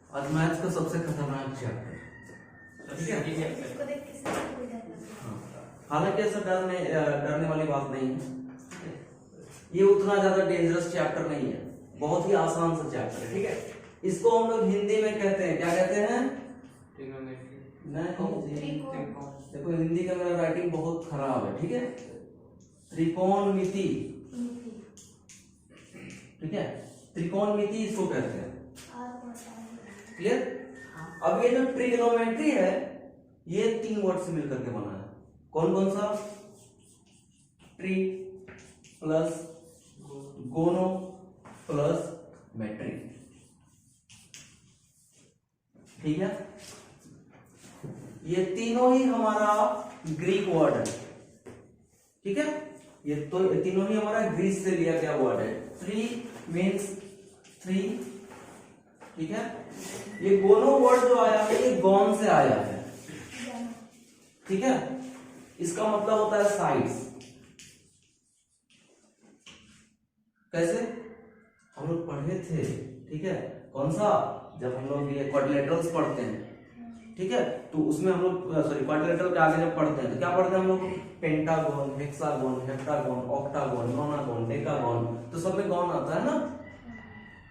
आज मैथ्स का सबसे खतरनाक चैप्टर, ठीक है। इसको देख के सब कोई डर लगता हाँ, हालांकि ऐसा डरने वाली बात नहीं है, ये उतना ज्यादा डेंजरस चैप्टर नहीं है, बहुत ही आसान सा चैप्टर है, ठीक है। इसको हम लोग हिंदी में कहते हैं, क्या कहते हैं? नहीं, देखो हिंदी का मेरा राइटिंग बहुत खराब है, ठीक है। त्रिकोणमिति, ठीक है, त्रिकोणमिति इसको कहते हैं, क्लियर। अब ये जो ट्रिग्नोमेट्री है ये 3 वर्ड से मिलकर के बना है। कौन कौन सा? ट्री प्लस गोनो प्लस मेट्री, ठीक है। ये तीनों ही हमारा ग्रीक वर्ड है, ठीक है। ये तो तीनों ही हमारा ग्रीस से लिया गया वर्ड है। ट्री मीन्स थ्री, ठीक है। ये गोनो वर्ड जो आया है ये गॉन से आया है, ठीक है। इसका मतलब होता है साइड्स। कैसे? हम लोग पढ़े थे, ठीक है। कौन सा? जब हम लोग ये क्वाड्रिलेटरल्स पढ़ते हैं, ठीक है, तो उसमें हम लोग सॉरी क्वाड्रिलेटरल के आगे जब पढ़ते हैं तो क्या पढ़ते हैं हम लोग? Pentagon, hexagon, heptagon, octagon, नोनागन, decagon, तो सब में गॉन आता है ना।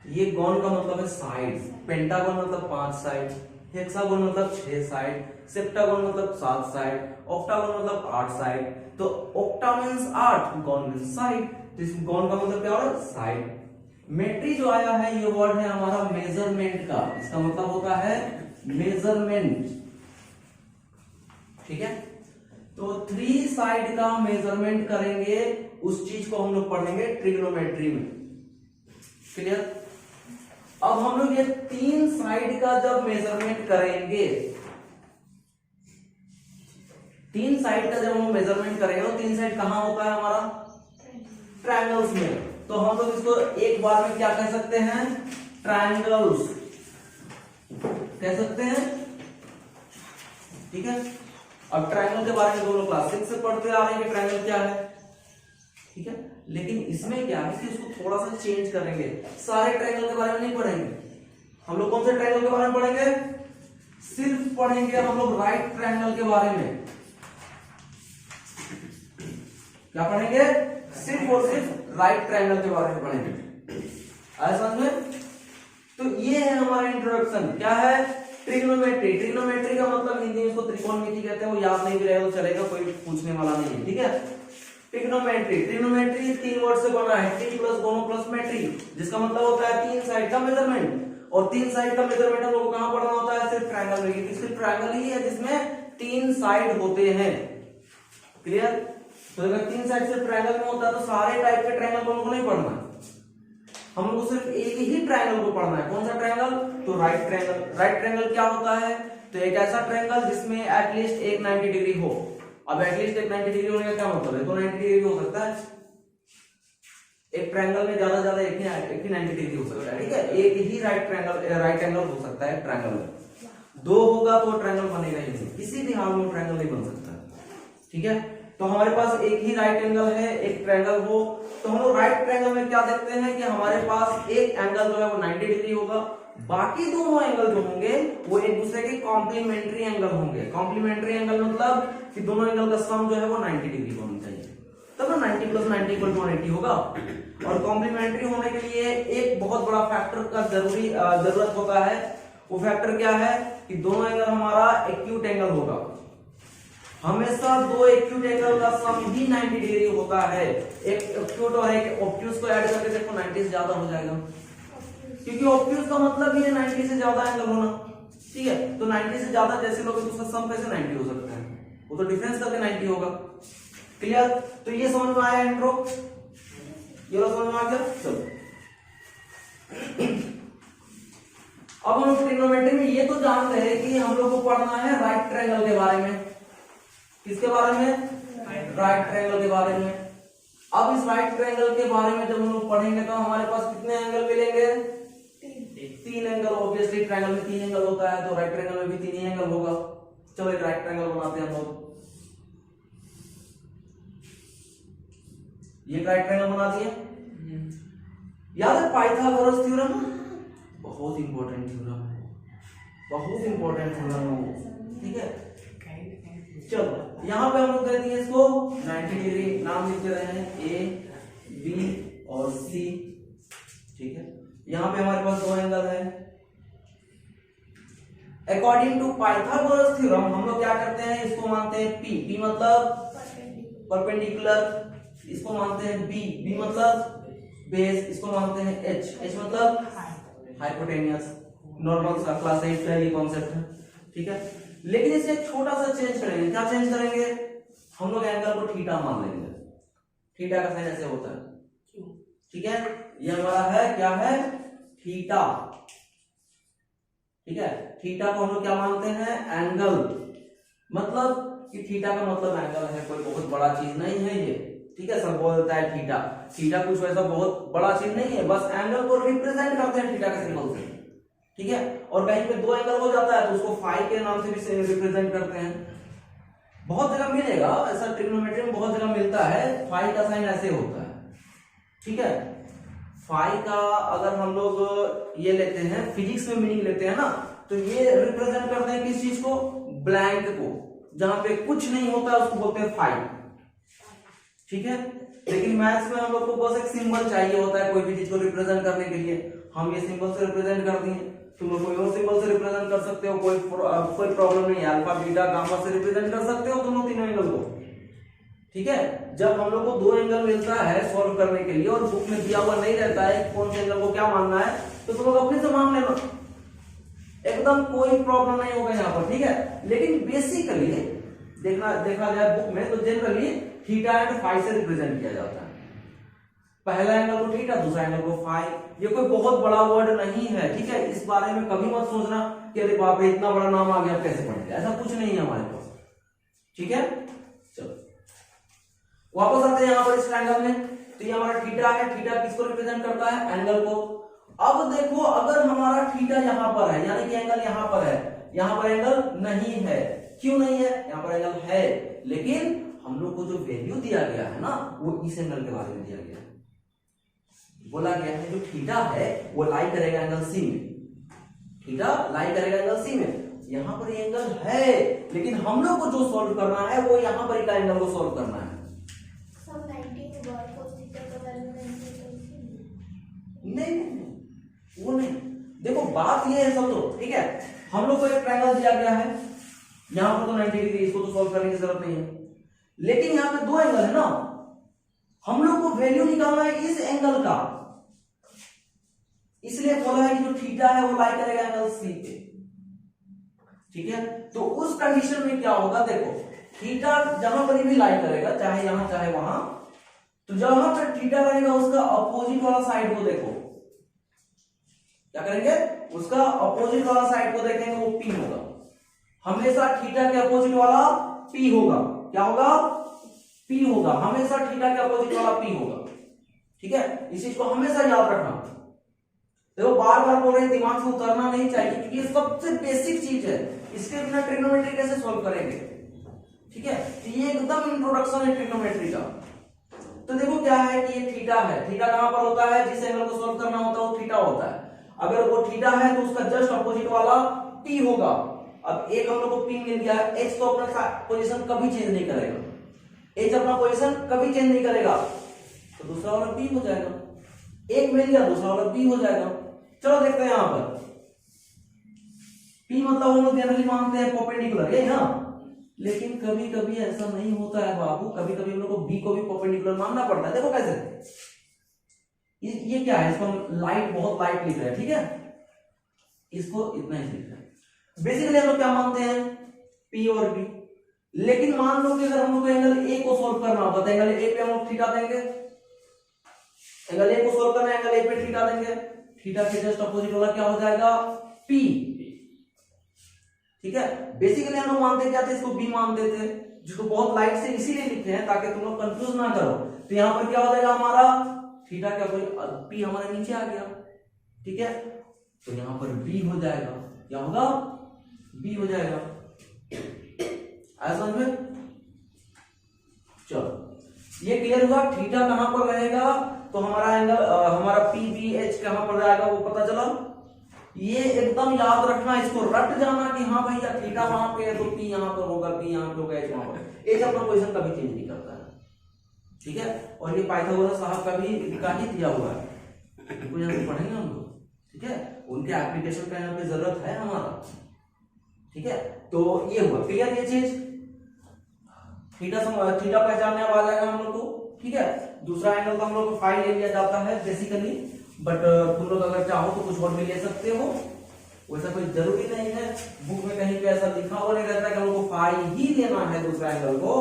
ये गॉन का मतलब है साइड्स। पेंटागन मतलब 5 साइड, हेक्सागन मतलब 6 साइड, सेप्टागन मतलब 7 साइड, ऑक्टागन मतलब 8 साइड। तो octa means 8, gone means side, तो इस गॉन का मतलब क्या हो रहा है? साइड। मेट्री जो आया है ये वर्ड है हमारा मेजरमेंट का, इसका मतलब होता है मेजरमेंट, ठीक है। तो 3 साइड का मेजरमेंट करेंगे, उस चीज को हम लोग पढ़ेंगे ट्रिग्नोमेट्री में, क्लियर। अब हम लोग ये 3 साइड का जब मेजरमेंट करेंगे, 3 साइड का जब हम मेजरमेंट करेंगे तो 3 साइड कहां होता है हमारा? ट्रायंगल्स में। तो हम लोग इसको एक बार में क्या कह सकते हैं? ट्रायंगल्स कह सकते हैं, ठीक है। अब ट्रायंगल के बारे में दोनों क्लास 6 से पढ़ते आ रहे हैं कि ट्रायंगल क्या है, ठीक है। लेकिन इसमें क्या है कि इसको थोड़ा सा चेंज करेंगे, सारे ट्रायंगल के बारे में नहीं पढ़ेंगे हम लोग। कौन से ट्रायंगल के बारे में पढ़ेंगे? सिर्फ पढ़ेंगे हम लोग राइट ट्रायंगल के बारे में। क्या पढ़ेंगे? सिर्फ और सिर्फ राइट ट्रायंगल के बारे में पढ़ेंगे, आया समझ में? तो ये है हमारा इंट्रोडक्शन। क्या है? ट्रिग्नोमेट्री। ट्रिग्नोमेट्री का मतलब हिंदी में इसको त्रिकोणमिति कहते हैं, वो याद नहीं भी रहेगा तो चलेगा, कोई पूछने वाला नहीं है, ठीक है। ट्रिग्नोमेट्री, ट्रिग्नोमेट्री 3 वर्ड से बना है, ट्री प्लस गोनो प्लस मेट्री, जिसका मतलब होता है 3 साइड का मेजरमेंट। और 3 साइड का मेजरमेंट हम लोग को कहां पढ़ना होता है? सिर्फ ट्रायंगल में, क्योंकि सिर्फ ट्रायंगल ही है जिसमें 3 साइड होते हैं, क्लियर। तो अगर 3 साइड सिर्फ ट्रायंगल में होता है तो सारे टाइप के ट्रायंगल को हमको नहीं पढ़ना है, हम लोग को सिर्फ एक ही ट्रायंगल को पढ़ना है। कौन सा ट्रायंगल? तो राइट ट्रायंगल। राइट ट्रायंगल क्या होता है? तो एक ऐसा ट्रायंगल जिसमें एटलीस्ट एक 90 डिग्री हो। अब एटलीस्ट एक 90 डिग्री होने का क्या मतलब है? तो 90 डिग्री हो सकता है, एक ट्रायंगल में ज्यादा ज्यादा एक ही 90 डिग्री हो सकता है, ठीक है। एक ही राइट एंगल हो सकता है ट्रायंगल में, 2 होगा तो ट्रायंगल बनेगा ही नहीं, किसी भी हाल में ट्रायंगल नहीं बन सकता, ठीक है। तो हमारे पास एक ही राइट एंगल है, एक ट्रायंगल हो, तो हम लोग राइट ट्रायंगल में क्या देखते हैं कि हमारे पास एक एंगल जो है वो 90 डिग्री होगा, बाकी दोनों एंगल जो होंगे वो एक दूसरे के कॉम्प्लीमेंट्री एंगल होंगे। कॉम्प्लीमेंट्री एंगल मतलब कि दोनों एंगल का सम जो है वो 90 डिग्री होना चाहिए, तब ना 90 + 90 = 180 होगा। और कॉम्प्लीमेंट्री होने के लिए एक बहुत बड़ा फैक्टर का जरूरत होता है। वो फैक्टर क्या है कि दोनों एंगल हमारा एक्यूट एंगल होगा। हमेशा 2 एक्यूट एंगल का सम ही 90 डिग्री होता है। एक एक्यूट और एक ऑब्ट्यूज को ऐड करके देखो 90 से ज्यादा हो जाएगा, क्योंकि ऑब्ट्यूज का मतलब ही है 90 से ज्यादा एंगल होना, ठीक है। तो 90 से ज्यादा जैसे लोग तो उसका सम कैसे 90 हो सकता है? वो तो डिफरेंस करके 90 होगा, क्लियर। तो ये समझ में आया इंट्रो? ये लोग समझ में आ गया? चलो अब हम ट्रिग्नोमेट्री में ये तो जान रहे हैं कि हम लोग को पढ़ना है राइट ट्रायंगल के बारे में। किसके बारे में? राइट ट्रायंगल के बारे में। अब इस राइट ट्रायंगल के बारे में जब हम लोग पढ़ेंगे तो हमारे पास कितने एंगल मिलेंगे? 3 एंगल। ऑब्वियसली ट्रायंगल में 3 एंगल होता है, तो राइट ट्रायंगल में भी 3 ही एंगल होगा। चलो एक राइट ट्रायंगल बनाते हैं हम लोग। ये राइट ट्रायंगल बना दिए। याद है पाइथागोरस थ्योरम? बहुत इंपॉर्टेंट थ्योरम है, बहुत इंपॉर्टेंट है हम लोगों को, ठीक है। चलो यहाँ पे हम लोग दे दिए इसको 90 डिग्री, नाम लिख दे रहे हैं ए बी और सी, ठीक है। यहाँ पे हमारे पास दो एंगल है। अकॉर्डिंग टू पाइथागोरस थ्योरम हम लोग क्या करते हैं, इसको मानते हैं पी, पी मतलब परपेंडिकुलर, इसको मानते हैं बी, बी मतलब बेस, इसको मानते हैं एच, एच मतलब हाइपोटेनियस। नॉर्मल सा क्लास 8 का ये कॉन्सेप्ट है, ठीक है। लेकिन इसे छोटा सा चेंज करेंगे, क्या चेंज करेंगे, हम लोग एंगल को थीटा मान लेंगे। थीटा का साइन ऐसे होता है, ठीक है। ये हमारा है क्या है, थीटा, ठीक है। थीटा को हम लोग क्या मानते हैं, एंगल, मतलब कि थीटा का मतलब एंगल है, कोई बहुत बड़ा चीज नहीं है ये, ठीक है। सब बोलता है थीटा, थीटा कुछ वैसा बहुत बड़ा चीज नहीं है, बस एंगल को रिप्रेजेंट करते हैं थीटा के सिंबल से, ठीक है। और कहीं पे दो एंगल हो जाता है तो उसको फाई के नाम से भी रिप्रेजेंट करते हैं। बहुत जगह मिलेगा ऐसा, ट्रिग्नोमेट्री में बहुत जगह मिलता है, फाई का साइन ऐसे होता है, ठीक है। फाई का अगर हम लोग ये लेते हैं, फिजिक्स में मीनिंग लेते हैं ना, तो ये रिप्रेजेंट करते हैं किस चीज को, ब्लैंक को, जहां पे कुछ नहीं होता है उसको बोलते हैं फाई, ठीक है। लेकिन मैथ्स में हम लोग को बस एक सिंबल चाहिए होता है कोई भी चीज को रिप्रेजेंट करने के लिए, हम ये सिंबल से रिप्रेजेंट कर दिए, तुम लोग कोई और सिंबल से रिप्रेजेंट कर सकते हो, कोई प्रॉब्लम नहीं है, अल्फा बीटा गामा से रिप्रेजेंट कर सकते हो तुम लोग तीनों एंगल को, ठीक है। जब हम लोग को दो एंगल मिलता है सॉल्व करने के लिए और बुक में दिया हुआ नहीं रहता है कौन से एंगल को क्या मानना है, तो तुम लोग अपने से मान लेना, एकदम कोई प्रॉब्लम नहीं होगा यहाँ पर, ठीक है। लेकिन बेसिकली देखा जाए बुक में तो जनरली थीटा एंड फाई से रिप्रेजेंट किया जाता है, पहला एंगल को थीटा, दूसरा एंगल को फाई। ये कोई बहुत बड़ा वर्ड नहीं है, ठीक है। इस बारे में कभी मत सोचना कि अरे बाप रे इतना बड़ा नाम आ गया कैसे पढ़ गया, ऐसा कुछ नहीं है हमारे पास, ठीक है। चलो वापस आते हैं यहाँ पर इस ट्रायंगल में, तो ये हमारा थीटा है, थीटा किसको रिप्रेजेंट करता है, एंगल को। अब देखो अगर हमारा थीटा यहाँ पर है, यानी कि एंगल यहाँ पर है, यहाँ पर एंगल नहीं है, क्यों नहीं है, यहाँ पर एंगल है, लेकिन हम लोग को जो वैल्यू दिया गया है ना वो इस एंगल के बारे में दिया गया है, बोला गया है जो थीटा है वो लाई करेगा एंगल सी में, थीटा लाई करेगा एंगल सी में। यहाँ पर ये एंगल है, लेकिन हम लोग को जो सॉल्व करना है वो यहाँ पर का एंगल को सॉल्व करना है। सब 90 के बाद cos थीटा का वैल्यू 90 नहीं वो नहीं, देखो बात ये है समझो, ठीक है। हम लोग को एक ट्रायंगल दिया गया है, यहाँ पर तो 90 डिग्री, इसको तो सॉल्व करने की जरूरत नहीं है, लेकिन यहाँ पे दो एंगल है ना, हम लोग को वैल्यू निकालना है इस एंगल का, इसलिए बोला है कि जो थीटा है वो लाई करेगा एंगल सी पे, ठीक है। तो उस कंडीशन में क्या होगा, देखो थीटा जहां पर भी लाई करेगा, चाहे यहां चाहे वहां, तो जहां पर थीटा रहेगा उसका अपोजिट वाला साइड को देखो, क्या करेंगे, उसका अपोजिट वाला साइड को देखेंगे, वो पी होगा, हमेशा थीटा के अपोजिट वाला पी होगा, क्या होगा, पी होगा, हमेशा थीटा के अपोजिट वाला पी होगा, ठीक है। इस चीज को हमेशा याद रखना, देखो बार बार बोल रहे हैं, दिमाग से उतरना नहीं चाहिए, क्योंकि ये सबसे बेसिक चीज है, इसके बिना ट्रिग्नोमेट्री कैसे सॉल्व करेंगे, ठीक है। तो ये एकदम इंट्रोडक्शन है ट्रिग्नोमेट्री का। तो देखो क्या है कि ये थीटा है, थीटा कहां पर होता है, जिस एंगल को सॉल्व करना होता है वो थीटा होता है, अगर वो थीटा है तो उसका जस्ट अपोजिट वाला पी होगा। अब एक हम लोग को पी मिल गया, एच तो अपना पोजीशन कभी चेंज नहीं करेगा, एच अपना पोजीशन कभी चेंज नहीं करेगा, तो दूसरा वाला पी हो जाएगा, एक मिल गया दूसरा वाला पी हो जाएगा। चलो देखते हैं यहां पर P मतलब हम लोग जनरली मानते हैं परपेंडिकुलर, यही ना, लेकिन कभी कभी ऐसा नहीं होता है बाबू, कभी कभी हम लोग को B को भी परपेंडिकुलर मानना पड़ता है। देखो कैसे, ये क्या है, इसको हम लाइट, बहुत लाइट लिख रहे हैं, ठीक है, इसको इतना ही लिख रहे हैं। बेसिकली हम लोग क्या मानते हैं, P और B, लेकिन मान लो कि अगर हम लोग को एंगल A को सॉल्व करना होगा तो एंगल A पे हम लोग थीटा देंगे, एंगल A को सॉल्व करना है, एंगल A पे थीटा देंगे, थीटा के जस्ट अपोजिट वाला क्या हो जाएगा, P, ठीक है। बेसिकली हम लोग मानते क्या थे, इसको B मानते थे, जिसको बहुत लाइट से इसीलिए लिखते हैं ताकि तुम लोग कंफ्यूज ना करो। तो यहां पर क्या हो जाएगा, हमारा थीटा क्या P हमारे नीचे आ गया, ठीक है, तो यहां पर B हो जाएगा, क्या होगा, B हो जाएगा, समझ में। चलो ये क्लियर हुआ, थीटा कहां पर रहेगा, तो हमारा एंगल हमारा PBH कहां पर जाएगा वो पता चला, ये एकदम याद रखना, इसको रट जाना कि हाँ भैया थीटा वहां पे है तो पी यहाँ पर होगा, पी यहाँ पे होगा, एच वहां पर। एच अपना पोजीशन कभी चेंज नहीं करता है, ठीक है। और ये पाइथागोरस साहब का ही दिया हुआ है, इनको यहाँ पढ़ेंगे हम लोग, ठीक है। उनके एप्लीकेशन का यहाँ पे जरूरत है हमारा, ठीक है। तो ये हुआ क्लियर ये चीज, थीटा पहचानने अब आ जाएगा हम लोग को, ठीक है। दूसरा एंगल तो हम लोग को फाई ले लिया जाता है बेसिकली, बट तुम लोग अगर चाहो तो कुछ और भी ले सकते हो, वैसा कोई जरूरी नहीं है। बुक में कहीं पे ऐसा लिखा हुआ नहीं रहता कि हम लोग को फाई ही लेना है दूसरा एंगल को,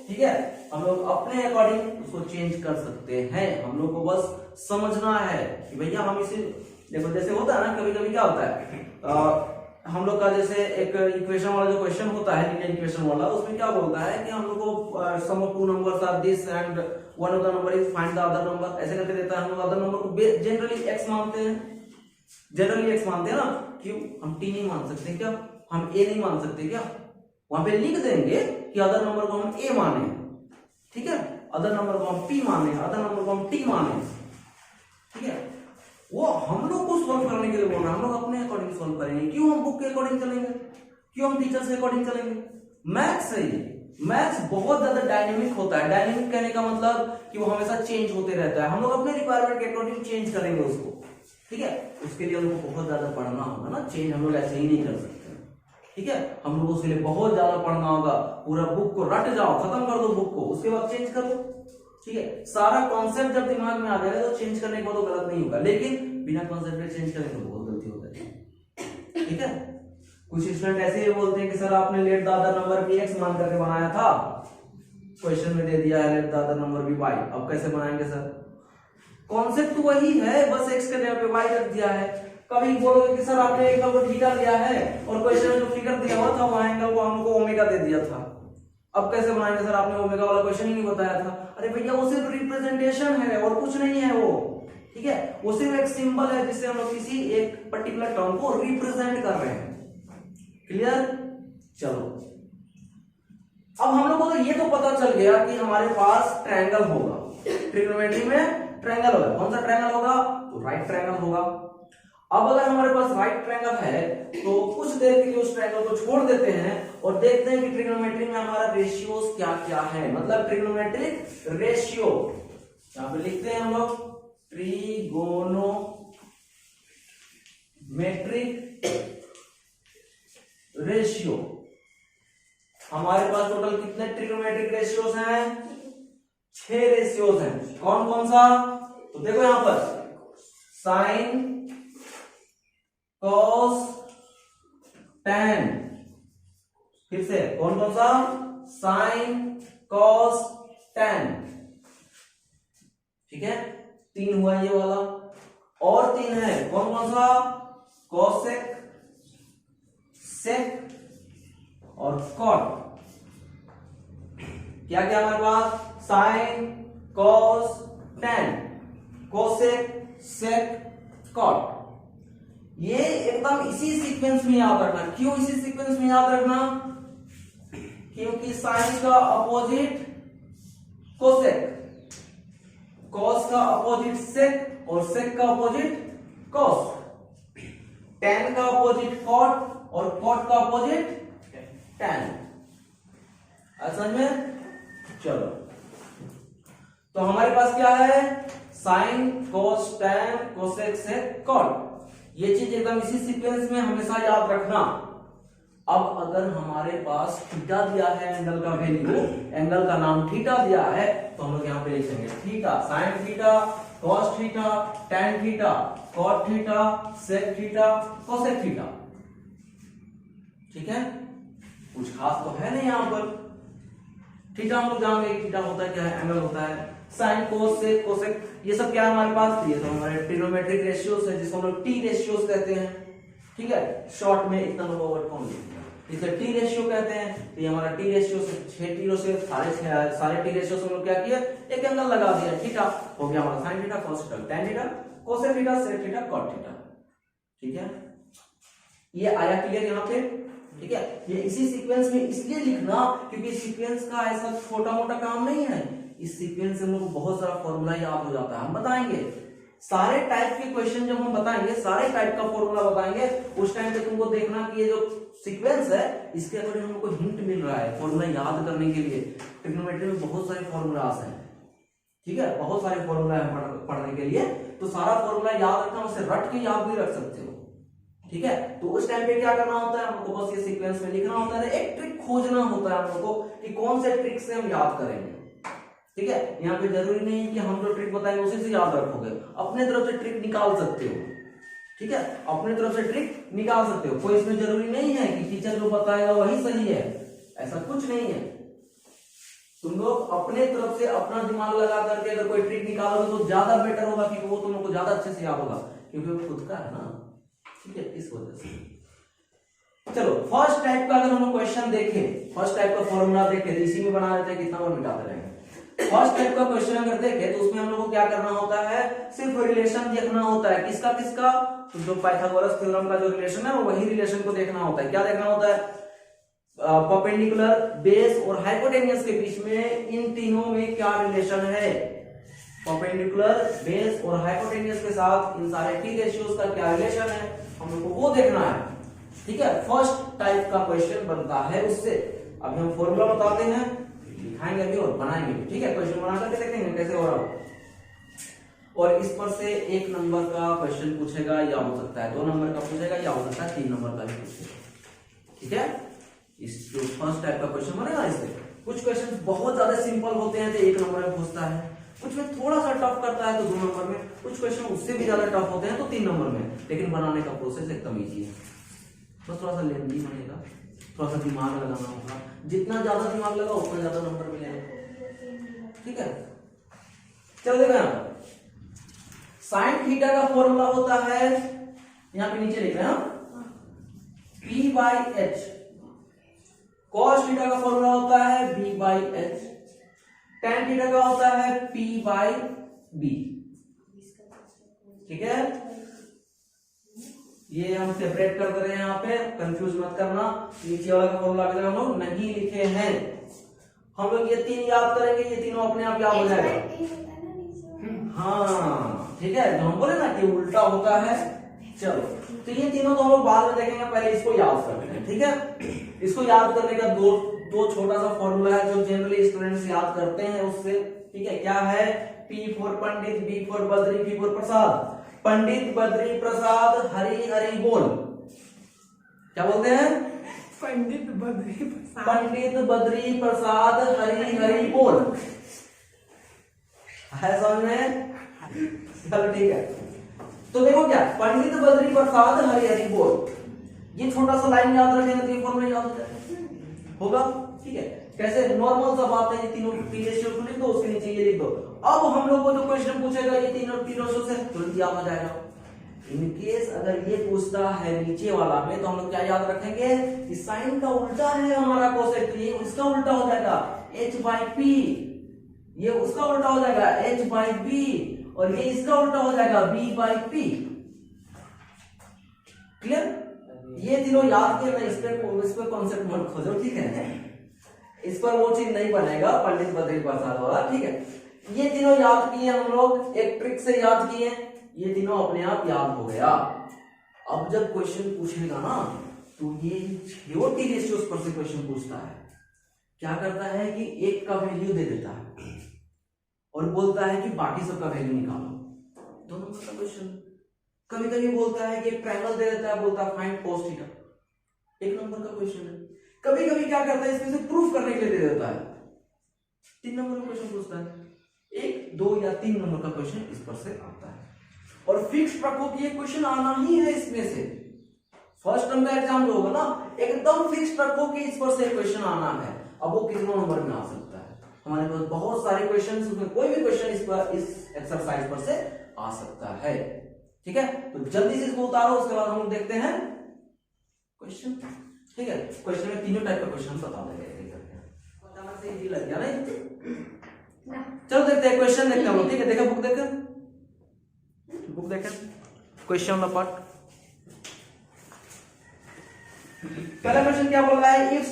ठीक है। हम लोग अपने अकॉर्डिंग उसको चेंज कर सकते हैं, हम लोग को बस समझना है कि भैया हम इसे देखो, जैसे होता है ना कभी कभी क्या होता है, हम लोग का जैसे एक इक्वेशन वाला जो क्वेश्चन होता है लीनियर इक्वेशन वाला, उसमें क्या बोलता है कि हम लोग को sum of two numbers are this and one of the number is find the other number, ऐसे करके देता है। हम लोग अदर नंबर को जनरली x मानते हैं, जनरली x मानते हैं ना, क्यों हम t नहीं मान सकते क्या, हम a नहीं मान सकते क्या, वहां पे लिख देंगे कि अदर नंबर को हम a माने, ठीक है, अदर नंबर को हम p माने, अदर नंबर को हम t माने, ठीक है। वो हम लोग को सॉल्व करने के लिए बोल रहे हैं, हम लोग अपने अकॉर्डिंग सॉल्व करेंगे। क्यों हम बुक के अकॉर्डिंग चलेंगे, क्यों हम टीचर से अकॉर्डिंग चलेंगे। मैथ्स सही है, मैथ्स बहुत ज्यादा डायनेमिक होता है। डायनेमिक कहने का मतलब कि वो हमेशा चेंज होते रहता है, हम लोग अपने रिक्वायरमेंट के अकॉर्डिंग चेंज करेंगे उसको, ठीक है। उसके लिए हम लोग बहुत ज्यादा पढ़ना होगा ना, चेंज हम लोग ऐसे ही नहीं कर सकते, ठीक है। हम लोग उसके लिए बहुत ज्यादा पढ़ना होगा, पूरा बुक को रट जाओ, खत्म कर दो बुक को, उसके बाद चेंज करो, ठीक है। सारा कॉन्सेप्ट जब दिमाग में आ जाएगा तो चेंज करने के बाद तो गलत नहीं होगा, लेकिन बिना कॉन्सेप्ट के चेंज करेंगे तो बहुत गलती हो जाएगी, ठीक है। कुछ स्टूडेंट ऐसे ही बोलते हैं कि सर आपने लेट द अदर नंबर भी x मान करके बनाया था, क्वेश्चन में दे दिया है लेट द अदर नंबर भी y, अब कैसे बनाएंगे सर। कॉन्सेप्ट तो वही है, बस x के जगह पे y रख दिया है। कभी बोलोगे कि सर आपने एंगल को थीटा दिया है और क्वेश्चन में जो फिगर दिया हुआ था वहां एंगल को हमको ओमेगा दे दिया था, अब कैसे बनाएंगे सर, आपने ओमेगा वाला क्वेश्चन ही नहीं बताया था। अरे भैया वो सिर्फ रिप्रेजेंटेशन है और कुछ नहीं है वो, ठीक है। वो सिर्फ एक सिंबल है जिससे हम लोग किसी एक पर्टिकुलर टर्म को रिप्रेजेंट कर रहे हैं, क्लियर। चलो अब हम लोग को तो ये तो पता चल गया कि हमारे पास ट्रायंगल होगा, ट्रिग्नोमेट्री में ट्रायंगल होगा। कौन सा ट्रायंगल होगा, तो राइट ट्रायंगल होगा। अब अगर हमारे पास राइट ट्रायंगल है तो कुछ देर के लिए उस ट्रायंगल को छोड़ देते हैं और देखते हैं कि ट्रिग्नोमेट्री में हमारा रेशियोज क्या क्या है, मतलब ट्रिग्नोमेट्रिक रेशियो यहां पे लिखते हैं हम लोग, ट्रिगोनोमेट्रिक रेशियो। हमारे पास टोटल कितने ट्रिग्नोमेट्रिक रेशियोज हैं, 6 रेशियोज हैं। कौन कौन सा, तो देखो यहां पर साइन, कॉस, टैन, फिर से कौन कौन सा, साइन, कॉस, टैन, ठीक है। 3 हुआ ये वाला, और 3 है कौन कौन सा, कॉसेक, सेक और कॉट। क्या क्या हमारे पास, साइन, कॉस, टैन, कोसेक, सेक, कॉट। ये एकदम इसी सीक्वेंस में याद रखना। क्यों इसी सीक्वेंस में याद रखना, क्योंकि साइन का अपोजिट कोसेक, कॉस का अपोजिट सेक और सेक का अपोजिट कॉस, टैन का अपोजिट कॉट और कॉट का अपोजिट टैन। समझ में, चलो तो हमारे पास क्या है, साइन, कॉस, टैन, कोसेक, सेक, कॉट। ये चीज एकदम इसी सीक्वेंस में हमेशा याद रखना। अब अगर हमारे पास थीटा दिया है, एंगल का वैल्यू, एंगल का नाम थीटा दिया है, तो हम लोग यहां पे लिखेंगे theta, sine theta, cos theta, tan theta, cot theta, sec theta, cosec theta, ठीक है। कुछ खास तो है नहीं यहां पर। थीटा हम लोग जानेंगे कि थीटा होता है क्या है, एंगल होता है, साइन, कोस, सेक, कोसेक, ये सब क्या है हमारे पास, ये तो हमारे ट्रिग्नोमेट्रिक रेशियोज है जिसको हम लोग टी रेशियोज कहते हैं, ठीक है। शॉर्ट में इतना लोग वर्ड कौन लिखते हैं, इसे टी रेशियो कहते हैं। तो ये हमारा टी रेशियो से 6 टी रेशियो सारे टी रेशियो से हम लोग क्या किया, एक एंगल लगा दिया, थीटा हो गया हमारा sine theta, cos theta, tan theta, cosec theta, sec theta, cot theta, ठीक है। ये आया क्लियर यहाँ पे, ठीक है। ये इसी सीक्वेंस में इसलिए लिखना क्योंकि सीक्वेंस का ऐसा छोटा मोटा काम नहीं है, इस सीक्वेंस से हम लोग को बहुत सारा फॉर्मूला याद हो जाता है, हम बताएंगे। सारे टाइप के क्वेश्चन जब हम बताएंगे, सारे टाइप का फॉर्मूला बताएंगे, उस टाइम पे तुमको देखना कि ये जो सीक्वेंस है इसके अकॉर्डिंग हमको हिंट मिल रहा है फॉर्मूला याद करने के लिए। ट्रिग्नोमेट्री में बहुत सारे फॉर्मूलास हैं, ठीक है, बहुत सारे फॉर्मूला है पढ़ने के लिए, तो सारा फॉर्मूला याद रखना, उसे रट के याद भी रख सकते हो, ठीक है। तो उस टाइम पे क्या करना होता है हमको, बस ये सीक्वेंस में लिखना होता है, एक ट्रिक खोजना होता है हमको कि कौन से ट्रिक से हम याद करेंगे, ठीक है। यहाँ पे जरूरी नहीं है कि हम जो ट्रिक बताएंगे उसी से याद रखोगे, अपने तरफ से ट्रिक निकाल सकते हो, ठीक है, अपने तरफ से ट्रिक निकाल सकते हो। कोई इसमें जरूरी नहीं है कि टीचर जो बताएगा वही सही है, ऐसा कुछ नहीं है। तुम लोग अपने तरफ से अपना दिमाग लगा करके अगर कोई ट्रिक निकालोगे तो ज्यादा बेटर होगा, क्योंकि वो तुम लोग को ज्यादा अच्छे से याद होगा, क्योंकि वो खुद का है ना, ठीक है, इस वजह से। चलो फर्स्ट टाइप का अगर हम लोग क्वेश्चन देखें, फर्स्ट टाइप का फॉर्मूला देखें, तो इसी में बना लेते हैं, कितना बार मिटाते रहेंगे। फर्स्ट टाइप का क्वेश्चन अगर देखें तो उसमें हम लोग को क्या करना होता है, सिर्फ रिलेशन देखना होता है, किसका किसका, तो जो पाइथागोरस थ्योरम का जो रिलेशन है वही रिलेशन को देखना होता है। क्या देखना होता है, परपेंडिकुलर, बेस और हाइपोटेन्यूस के बीच में इन तीनों में क्या रिलेशन है, परपेंडिकुलर, बेस और हाइपोटेन्यूस के साथ इन सारे टी रेशियोज का क्या रिलेशन है, हम लोग को वो देखना है, ठीक है। फर्स्ट टाइप का क्वेश्चन बनता है उससे। अभी हम फॉर्मूला बताते हैं, दिखाएंगे भी और बनाएंगे भी, ठीक है, क्वेश्चन बना करके देखेंगे कैसे हो रहा हो। और इस पर से 1 नंबर का क्वेश्चन पूछेगा, या हो सकता है 2 नंबर का पूछेगा, या हो सकता है 3 नंबर का भी पूछेगा, ठीक है। इस जो फर्स्ट टाइप का क्वेश्चन बनेगा इससे कुछ क्वेश्चन बहुत ज्यादा सिंपल होते हैं तो 1 नंबर में पूछता है, कुछ में थोड़ा सा टफ करता है तो 2 नंबर में, कुछ क्वेश्चन उससे भी ज्यादा टफ होते हैं तो 3 नंबर में, लेकिन बनाने का प्रोसेस एकदम ईजी है, बस थोड़ा सा लेंथी बनेगा, थोड़ा सा दिमाग लगाना होगा, जितना ज्यादा दिमाग लगा उतना ज्यादा नंबर मिलेगा, ठीक है। चलो देखो यहाँ पर साइन थीटा का फॉर्मूला होता है, यहाँ पे नीचे लिख रहे हैं P/H, कॉस थीटा का फॉर्मूला होता है B/H, tan थीटा का होता है P/B, ठीक है। ये हम सेपरेट कर दे रहे हैं, यहाँ पे कंफ्यूज मत करना, नीचे वाला का फॉर्मूला अभी तक हम लोग नहीं लिखे हैं, हम लोग ये 3 याद करेंगे, ये तीनों अपने आप याद हो जाएगा, हाँ ठीक है। तो हम बोले ना कि उल्टा होता है, चलो तो ये तीनों तो हम लोग बाद में देखेंगे, पहले इसको याद कर लेंगे, ठीक है। इसको याद करने का दो छोटा सा फॉर्मूला है जो जनरली स्टूडेंट्स याद करते हैं उससे, ठीक है। क्या है, P for Pandit, B for Badri, P for Prasad, Pandit Badri Prasad Hari Hari बोल, क्या बोलते हैं, पंडित बद्री प्रसाद, पंडित बद्री प्रसाद हरि हरि बोल, है समझ में, चलो ठीक है। तो देखो क्या, पंडित बद्री प्रसाद हरि हरि बोल, ये छोटा सा लाइन याद रखेंगे तो ये फॉर्मूला याद हो जाएगा, होगा, ठीक है। कैसे, नॉर्मल सा बात है, ये तीनों टी रेशियो को लिख दो, उसके नीचे ये लिख दो। अब हम लोग को जो क्वेश्चन पूछेगा ये तीनों टी रेशियो से तुरंत याद हो जाएगा। इन केस अगर ये पूछता है नीचे वाला में, तो हम लोग क्या याद रखेंगे कि साइन का उल्टा है हमारा कोसेक, ये उसका उल्टा हो जाएगा H/P, ये उसका उल्टा हो जाएगा H/B, और ये इसका उल्टा हो जाएगा B/P, क्लियर। ये तीनों याद किए, मैं इस पे कॉन्सेप्ट मत खोजो, ठीक है, इस पर वो चीज नहीं बनेगा पंडित बद्री प्रसाद वाला, ठीक है। ये तीनों याद किए हम लोग, एक ट्रिक से याद किए, ये तीनों अपने आप याद हो गया। अब जब क्वेश्चन पूछेगा ना तो ये टी रेशियोस पर से क्वेश्चन पूछता है, क्या करता है कि एक का वैल्यू दे देता है और बोलता है कि बाकी सबका वैल्यू निकालो, 2 नंबर का क्वेश्चन। कभी कभी बोलता है कि एक ट्रायंगल दे देता है, बोलता है फाइंड cos थीटा, 1 नंबर का क्वेश्चन है। कभी कभी क्या करता है, इसमें से प्रूफ करने के लिए दे देता है, 3 नंबर का क्वेश्चन पूछता है। 1, 2 या 3 नंबर का क्वेश्चन इस पर से आता है, और फिक्स रखो कि ये क्वेश्चन आना ही है इसमें से। फर्स्ट टर्म का एग्जाम जो होगा ना, एकदम फिक्स रखो कि इस पर से क्वेश्चन आना है। अब वो कितने नंबर में आ सकता है, हमारे पास बहुत सारे क्वेश्चन, उसमें कोई भी क्वेश्चन इस एक्सरसाइज पर से आ सकता है, ठीक है। तो जल्दी से इसको उतारो, उसके बाद हम लोग देखते हैं क्वेश्चन, ठीक है। क्वेश्चन में तीनों टाइप का क्वेश्चन बता देंगे, अचानक से इजी लग गया नहीं, चलो देखते हैं क्वेश्चन, देखते हैं हम लोग, ठीक है। देखा बुक देखा क्वेश्चन वाला पार्ट। पहला क्वेश्चन क्या बोल रहा है, if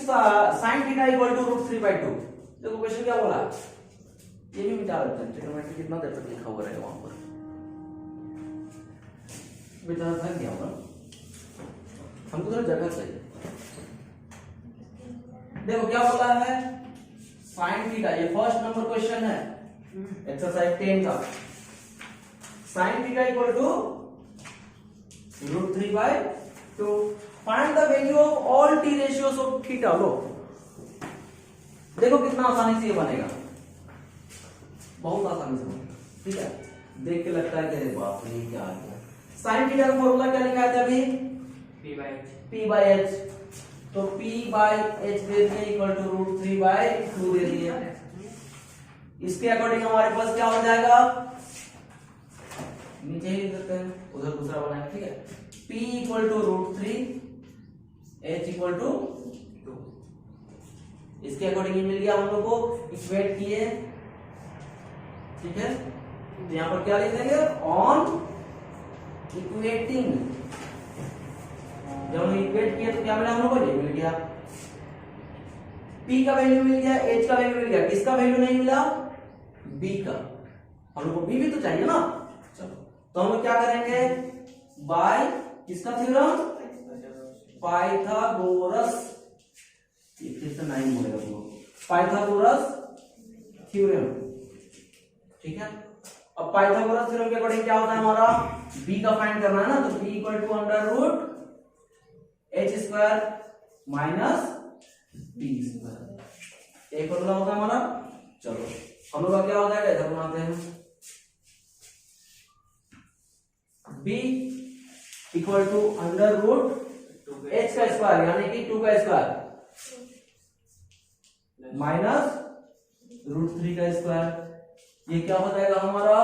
sin theta equal to √3/2। देखो क्वेश्चन क्या बोला, ये भी मिटा देते हैं, ट्रिग्नोमेट्री कितना देर तक लिखा हुआ रहेगा वहां पर, बेचारा थक गया होगा, हमको थोड़ा जगह चाहिए। देखो क्या बोला है, साइन थीटा, ये फर्स्ट नंबर क्वेश्चन है एक्सरसाइज 10 का। Sine theta equal to √3/2। Find the value of all T ratios of theta. लो देखो कितना आसानी से ये बनेगा, बहुत आसानी से बनेगा, ठीक है। देख के लगता है कि अरे बाप रे क्या आ गया। साइन थीटा का फॉर्मूला क्या लिखा था अभी, P/H। तो P/H दे दिए इक्वल टू √3/2 दे दिए। इसके अकॉर्डिंग हमारे पास क्या हो जाएगा, नीचे ही लिख देते हैं, उधर दूसरा बनाएंगे, ठीक है। P equal to √3, H equal to 2। इसके अकॉर्डिंग मिल गया हम लोग को, इक्वेट किए, ठीक है। तो यहां पर क्या लिख देंगे, ऑन इक्वेटिंग। जब हम इक्वेट किए तो क्या मिला हम लोग को, ये मिल गया। P का वैल्यू मिल गया, H का वैल्यू मिल गया, किसका वैल्यू नहीं मिला, B का। हम लोग को B भी तो चाहिए ना। चलो तो हम लोग क्या करेंगे, बाय किसका थ्योरम, पाइथागोरस, फिर से 9 बोलेगा वो, पाइथागोरस थ्योरम, ठीक है। अब पाइथागोरस थ्योरम के अकॉर्डिंग क्या होता है हमारा, B का फाइंड करना है ना, तो B equal to √H² minus B²। एक फॉर्मूला होता है हमारा। चलो हम लोग का क्या होता है, इधर बनाते हैं, B इक्वल टू √H² यानी कि 2² माइनस √3²। ये क्या हो जाएगा हमारा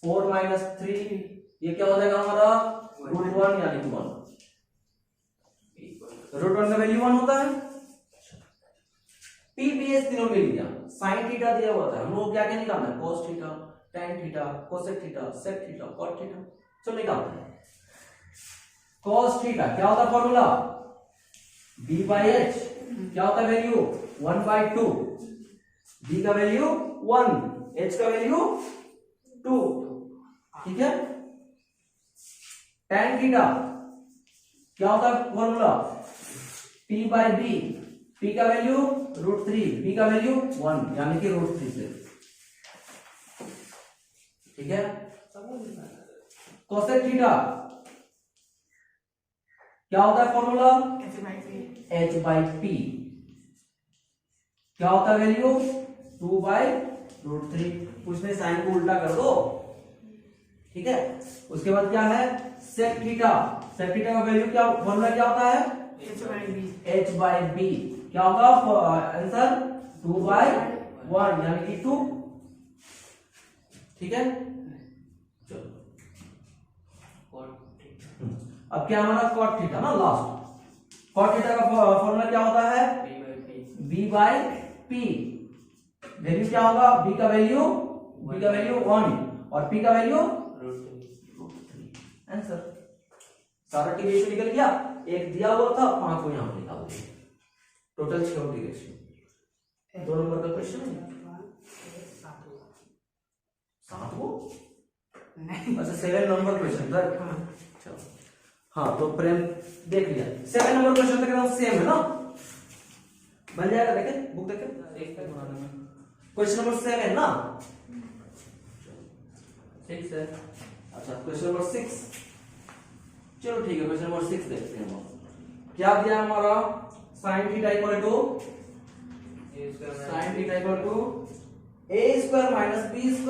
4 माइनस 3, ये क्या हो जाएगा हमारा √1 यानी कि 1। √1 का वैल्यू 1 होता है। PPS तीनों मिल गया, साइन थीटा दिया हुआ था, हम लोग क्या क्या निकालना है, cos theta, tan theta, cosec theta, sec theta, cot theta, चलो निकालते हैं। cos थीटा क्या होता है फॉर्मूला, B/H, क्या होता है वैल्यू 1/2, B का वैल्यू 1, H का वैल्यू 2, ठीक है। tan थीटा क्या होता है फॉर्मूला, P/B, P का वैल्यू √3, B का वैल्यू 1 यानी कि √3 से, ठीक है। cosec थीटा क्या होता है फॉर्मूला, H/P, क्या होता है वैल्यू 2/√3। उसमें साइन को उल्टा कर दो, ठीक है। उसके बाद क्या है, sec थीटा, sec थीटा का वैल्यू क्या, फॉर्मूला क्या होता है, H/B, क्या होगा आंसर 2/1 यानी कि 2, ठीक है। चलो अब क्या हमारा cot थीटा ना लास्ट। cot थीटा का फॉर्मूला क्या होता है, B/P, वैल्यू क्या होगा, B का वैल्यू 1 और P का वैल्यू √3। आंसर सारा टी रेशियो निकल गया, एक दिया हुआ था, 5 को यहां पर निकाल दिया, टोटल 6 टी रेशियो। 2 नंबर का क्वेश्चन है, 7 को नहीं, अच्छा 7 नंबर क्वेश्चन था। चलो हाँ तो प्रेम देख लिया, 7 नंबर क्वेश्चन तक एकदम सेम है ना, बन जाएगा। देखे बुक देखे, क्वेश्चन नंबर 7 ना, 6 है। अच्छा क्वेश्चन नंबर 6, चलो ठीक है, क्वेश्चन नंबर 6 देखते हैं। क्या दिया हमारा, sine theta equal to a² minus b²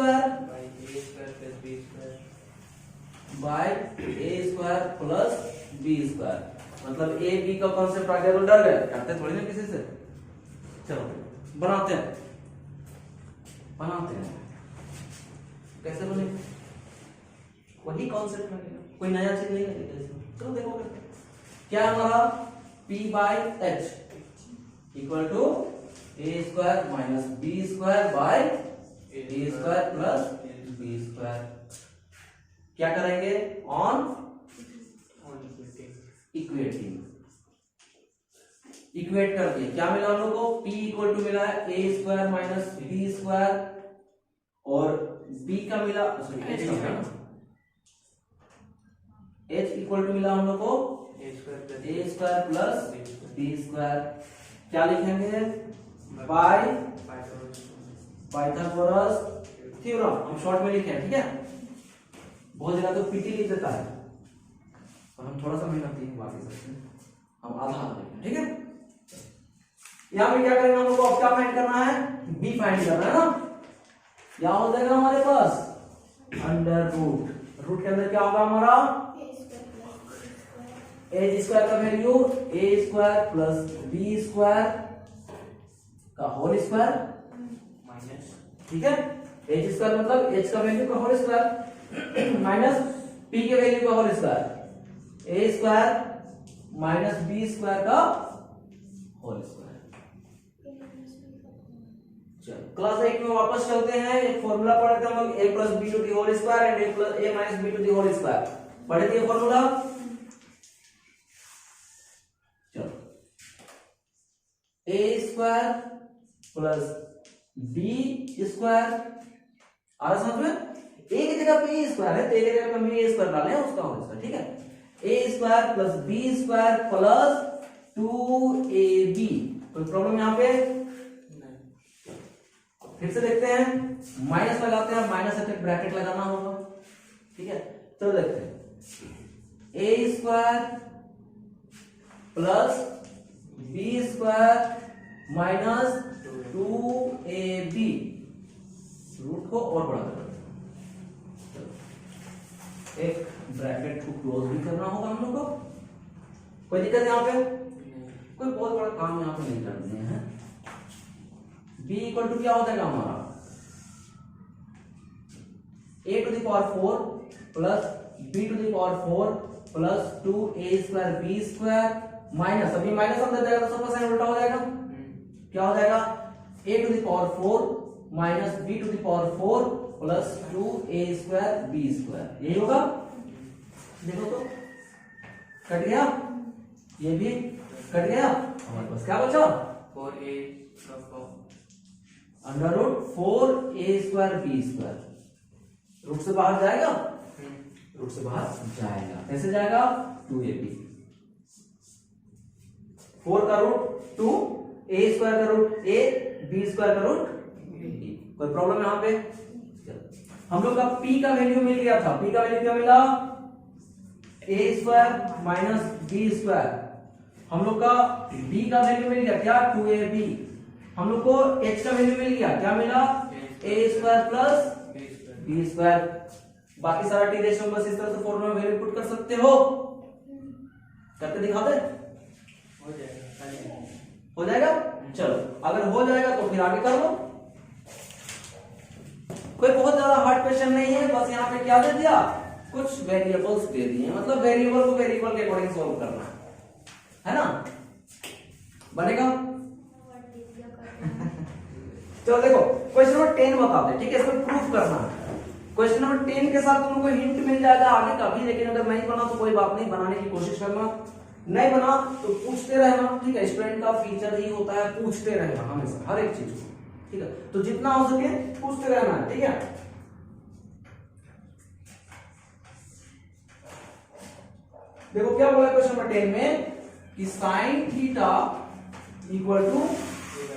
by a² plus b²। मतलब a b का कॉन्सेप्ट आ गया तो डर गए, करते थोड़ी ना किसी से। चलो बनाते हैं कैसे बने, वही कॉन्सेप्ट लगेगा, कोई नया चीज नहीं लगेगा इसमें। चलो देखो क्या हमारा P/H equal to a² minus b² by a² plus b²। क्या करेंगे, ऑन इक्वेटिंग, इक्वेट कर दिए। क्या मिला हम लोग को, P इक्वल टू मिला है a² माइनस b² और B का मिला, सॉरी H का मिला, h इक्वल टू मिला हम लोग को ए स्क्वायर ए स्क्वायर प्लस बी स्क्वायर। क्या लिखेंगे? By Pythagoras theorem. हम शॉर्ट में लिखे हैं, ठीक है। बहुत जगह तो पीटी लिख देता है, और हम थोड़ा सा मेहनती हैं बाकी सबसे, हम आधा लिखें, ठीक है। यहाँ पे क्या करेंगे हम लोग को? अब क्या फाइंड करना है? बी फाइंड करना है ना। यहाँ हो जाएगा हमारे पास अंडर रूट। रूट के अंदर क्या होगा हमारा? ए स्क्वायर का वैल्यू ए स्क्वायर प्लस बी स्क्वायर का होल स्क्वायर, माइनस, ठीक है। एच स्क्वायर मतलब एच का वैल्यू का होल स्क्वायर माइनस पी के वैल्यू का होल स्क्वायर, ए स्क्वायर माइनस बी स्क्वायर का होल स्क्वायर। चलो क्लास 8 में वापस चलते हैं। एक फॉर्मूला पढ़े थे हम लोग, a plus B to the whole square and a minus B to the whole square. पढ़े थे ये फॉर्मूला? चलो a square plus B square, आ रहा समझ में? a की जगह पे a स्क्वायर है तो a की जगह पे हम a स्क्वायर डालें उसका होल स्क्वायर, ठीक है। a square plus B square plus 2ab। कोई प्रॉब्लम यहाँ पे? फिर से देखते हैं, माइनस लगाते हैं। माइनस है ब्रैकेट लगाना होगा, ठीक है। चलो देखते हैं, a square plus B square minus 2ab। Root को और बड़ा कर देते हैं। एक ब्रैकेट को क्लोज भी करना होगा हम लोग को। कोई दिक्कत यहाँ पे? कोई बहुत बड़ा काम यहाँ पे नहीं करते हैं। b इक्वल टू क्या हो जाएगा हमारा? a to the power 4 plus b to the power 4 plus 2a square b square minus, अभी माइनस अंदर जाएगा तो सबका साइन उल्टा हो जाएगा। क्या हो जाएगा? a to the power 4 minus b to the power 4 plus 2a square b square. यही होगा। देखो तो कट गया, ये भी कट गया। हमारे पास क्या बचा? 4a under root 4a square B square. Root से बाहर जाएगा? रूट से बाहर जाएगा। कैसे जाएगा? 2ab। 4 का रूट 2, a स्क्वायर का रूट a, b स्क्वायर का रूट b। कोई प्रॉब्लम यहाँ पे? हम लोग का p का वैल्यू मिल गया था। p का वैल्यू क्या मिला? a square minus b square. हम लोग का b का वैल्यू मिल गया क्या? 2ab। हम लोग को h का वैल्यू मिल गया, क्या मिला? a square plus B square. बाकी सारा टी रेशियो बस इस तरह से फॉर्मूला में वैल्यू पुट कर सकते हो। करके दिखा दे? हो जाएगा। चलो अगर हो जाएगा तो फिर आगे कर लो। कोई बहुत ज्यादा हार्ड क्वेश्चन नहीं है, बस यहाँ पे क्या दे दिया? कुछ वेरिएबल्स दे दिए, मतलब वेरिएबल को वेरिएबल के अकॉर्डिंग सॉल्व करना है ना? बनेगा? चलो देखो क्वेश्चन नंबर 10 बताते हैं, ठीक है। इसको प्रूफ करना है। क्वेश्चन नंबर 10 के साथ तुमको हिंट मिल जाएगा आगे का भी, लेकिन अगर नहीं बना तो कोई बात नहीं, बनाने की कोशिश करना। नहीं बना तो पूछते रहना, ठीक है। स्टूडेंट का फीचर ही होता है पूछते रहना हमेशा, हर एक चीज को, ठीक है। तो जितना हो सके पूछते रहना है, ठीक है। देखो क्या बोला क्वेश्चन नंबर 10 में कि sine theta equal to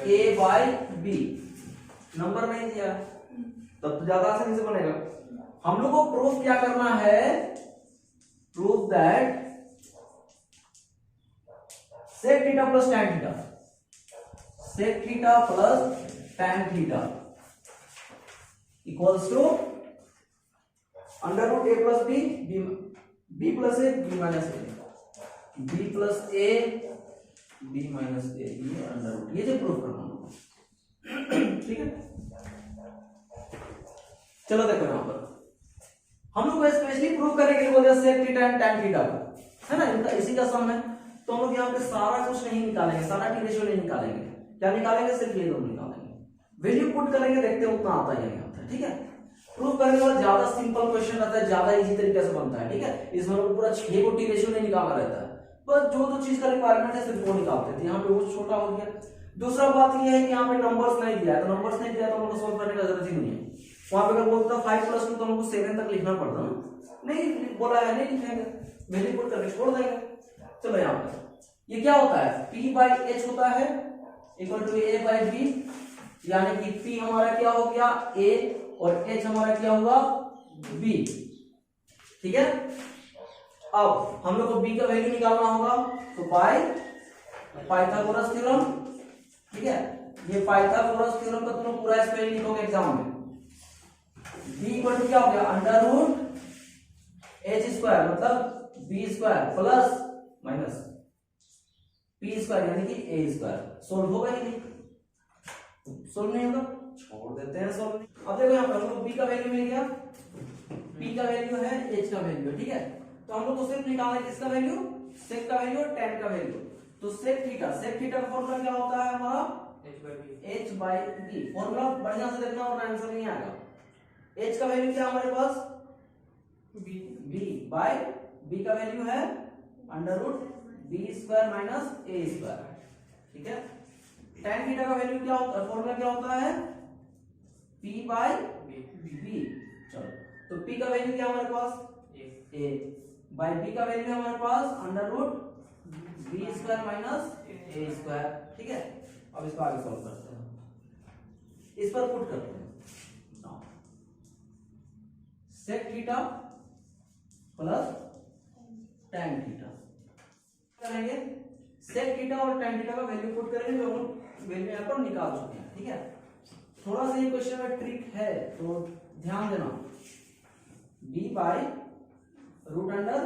a by B. Number नहीं दिया तब तो ज्यादा आसानी से बनेगा। हम लोग को प्रूफ क्या करना है? Proof that sec theta plus tan theta, sec theta plus tan theta equals to under root a plus b, b plus a b minus a, b plus a b minus a, ये under root, ये जो proof करना होगा, ठीक है। चलो देखो यहां पर हम लोग को स्पेशली प्रूव करने के लिए बोलते हैं sec theta and tan theta का, है ना, इनका इसी का सम है। तो हम लोग यहाँ पे सारा कुछ नहीं निकालेंगे, सारा टी रेशियो नहीं निकालेंगे। क्या निकालेंगे? सिर्फ ये दोनों निकालेंगे। वैल्यू पुट करेंगे, देखते हैं उतना आता है नहीं आता है, ठीक है। प्रूव करने के बाद ज्यादा सिंपल क्वेश्चन रहता है, ज्यादा इजी तरीके से बनता है, ठीक है। इसमें हम पूरा 6 को टी रेशियो नहीं निकालना रहता है, बस जो दो चीज का रिक्वायरमेंट है सिर्फ वो निकालते थे। यहाँ पे वो छोटा हो गया। दूसरा बात ये है कि यहाँ पे नंबर्स नहीं दिया है, तो नंबर्स नहीं दिया तो हम लोग को सोल्व करने का जरूरत ही नहीं है। वहां पे अगर बोलता 5 + 2 तो हमको 7 तक लिखना पड़ता ना, नहीं बोला है, नहीं लिखेंगे, वैल्यू पुट करके छोड़ देंगे। चलो यहाँ पर ये क्या होता है, P बाई H होता है equal to A by B, यानी कि P हमारा क्या हो गया A और H हमारा क्या होगा B। ठीक है, अब हम लोग को B का वैल्यू निकालना होगा, तो बाय पाइथागोरस थ्योरम। ठीक है, ये पाइथागोरस थ्योरम का तुम पूरा स्पेलिंग लिखोगे एग्जाम में। B इक्वल टू क्या हो गया अंडर रूट H स्क्वायर मतलब B square plus minus P square यानी कि A स्क्वायर। सोल्व होगा ही नहीं, सोल्व नहीं होगा, छोड़ देते हैं सोल्व। अब देखो यहाँ पर हम लोग B का वैल्यू मिल गया, P का वैल्यू है, H का वैल्यू। ठीक है, तो हम लोग को सिर्फ निकालना है किसका वैल्यू, सेक का वैल्यू और tan का वैल्यू। तो सेक थीटा का फॉर्मूला क्या होता है हमारा h बाई b। फॉर्मूला बढ़िया से देखना और आंसर नहीं आएगा। h का वैल्यू क्या हमारे पास b बाई b का वैल्यू है under root b square minus a square. ठीक है, tan थीटा का वैल्यू क्या होता है, फॉर्मूला क्या होता है p बाई b। चलो, तो p का वैल्यू क्या हमारे पास a बाई b का वैल्यू हमारे पास under root b square minus a square. ठीक है, अब इसको आगे सॉल्व करते हैं, इस पर पुट करते हैं। Sec theta plus tan theta करेंगे, सेक थीटा और tan थीटा का वैल्यू पुट करेंगे, जो हम वैल्यू यहाँ पर निकाल चुके हैं। ठीक है, थोड़ा सा ये क्वेश्चन में ट्रिक है तो ध्यान देना। b by root under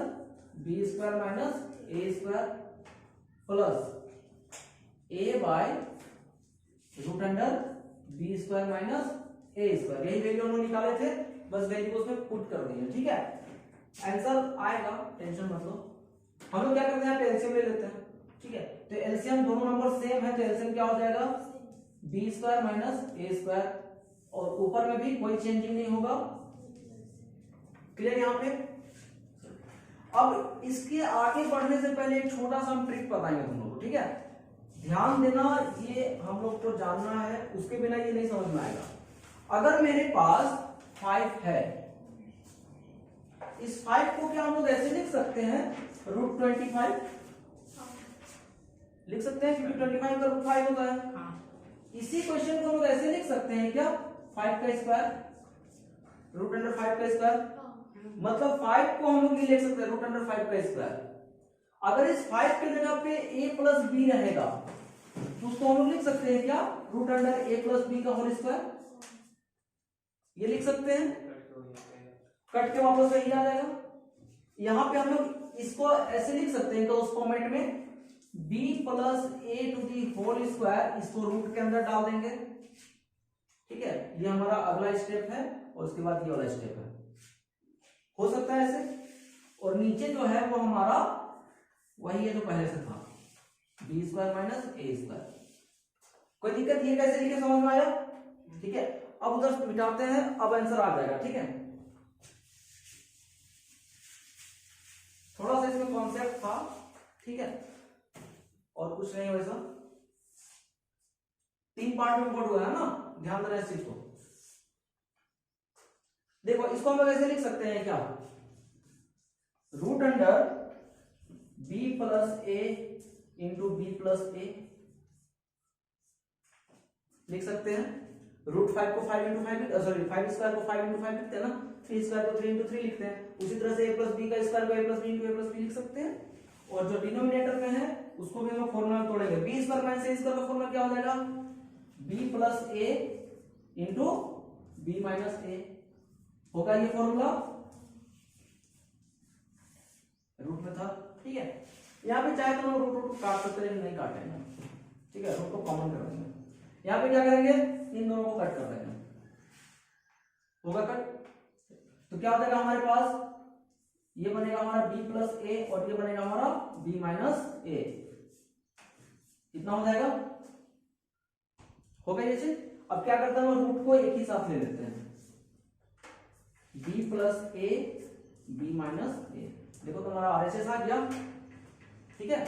b square minus a square plus a by root under b square minus a square. यही वैल्यू हम निकाले थे, बस वैल्यू को उसमें पुट कर दिए। ठीक है, आंसर आएगा, टेंशन मत लो। हम लोग क्या करते हैं, एलसीएम ले लेते हैं। ठीक है, तो एलसीएम दोनों नंबर सेम है, तो एलसीएम क्या हो जाएगा b square minus a square, और ऊपर में भी कोई चेंजिंग नहीं होगा। क्लियर यहाँ पे। अब इसके आगे बढ़ने से पहले एक छोटा सा हम ट्रिक बताएंगे तुम लोग को। ठीक है, ध्यान देना, ये हम लोग को जानना है, उसके बिना ये नहीं समझ में आएगा। अगर मेरे पास 5 है, इस 5 को क्या हम लोग ऐसे लिख सकते हैं रूट 25 लिख सकते हैं, क्योंकि 25 का रूट 5 होता है। इसी क्वेश्चन को हम लोग ऐसे लिख सकते हैं क्या 5 का स्क्वायर रूट अंडर 5 का स्क्वायर, मतलब 5 को हम लोग ये लिख सकते हैं रूट अंडर 5 का स्क्वायर। अगर इस 5 के जगह पे a प्लस बी रहेगा तो उसको हम लोग लिख सकते हैं क्या root under a plus B का होल स्क्वायर, ये लिख सकते हैं। कट के वापस वही आ जाएगा। यहां पे हम लोग इसको ऐसे लिख सकते हैं कि उस फॉर्मेट में b plus a to the whole square, इसको रूट के अंदर डाल देंगे। ठीक है, ये हमारा अगला स्टेप है, और उसके बाद ये वाला स्टेप है। हो सकता है ऐसे, और नीचे जो है वो हमारा वही है जो पहले से था, बी स्क्वायर माइनस ए स्क्वायर। कोई दिक्कत, ये कैसे लिखे समझ में आया। ठीक है, अब उधर मिटाते हैं, अब आंसर आ जाएगा। ठीक है, थोड़ा सा इसमें कॉन्सेप्ट था। ठीक है, और कुछ नहीं वैसा, 3 पार्ट में बोर्ड हुआ है ना, ध्यान देना इस चीज को। देखो, इसको हम लोग ऐसे लिख सकते हैं क्या root under b plus a into b plus a लिख सकते हैं। रूट 5 को 5 इंटू 5, सॉरी 5 स्क्वायर को 5 इंटू 5 लिखते हैं ना, 3 स्क्वायर को 3 इंटू 3 लिखते हैं। उसी तरह से a प्लस बी का स्क्वायर को a plus B into a plus B लिख सकते हैं। और जो डिनोमिनेटर में है उसको भी हम लोग फॉर्मूला तोड़ेंगे। b square minus a square का फॉर्मूला क्या हो जाएगा b plus a into b minus a होगा ये फॉर्मूला, रूट में था। ठीक है, यहाँ पे चाहे तो रूट रूट काट सकते हैं, लेकिन नहीं काटेंगे। ठीक है, रूट को कॉमन कर देंगे। यहाँ पे क्या करेंगे, इन दोनों को कट कर देंगे, होगा कट। तो क्या हो जाएगा हमारे पास, ये बनेगा हमारा b प्लस ए और ये बनेगा हमारा b माइनस ए। इतना हो जाएगा, हो गया ये चीज। अब क्या करते हैं, रूट को एक ही साथ ले लेते हैं, b प्लस ए b माइनस ए। देखो तुम्हारा RHS आ गया। ठीक है।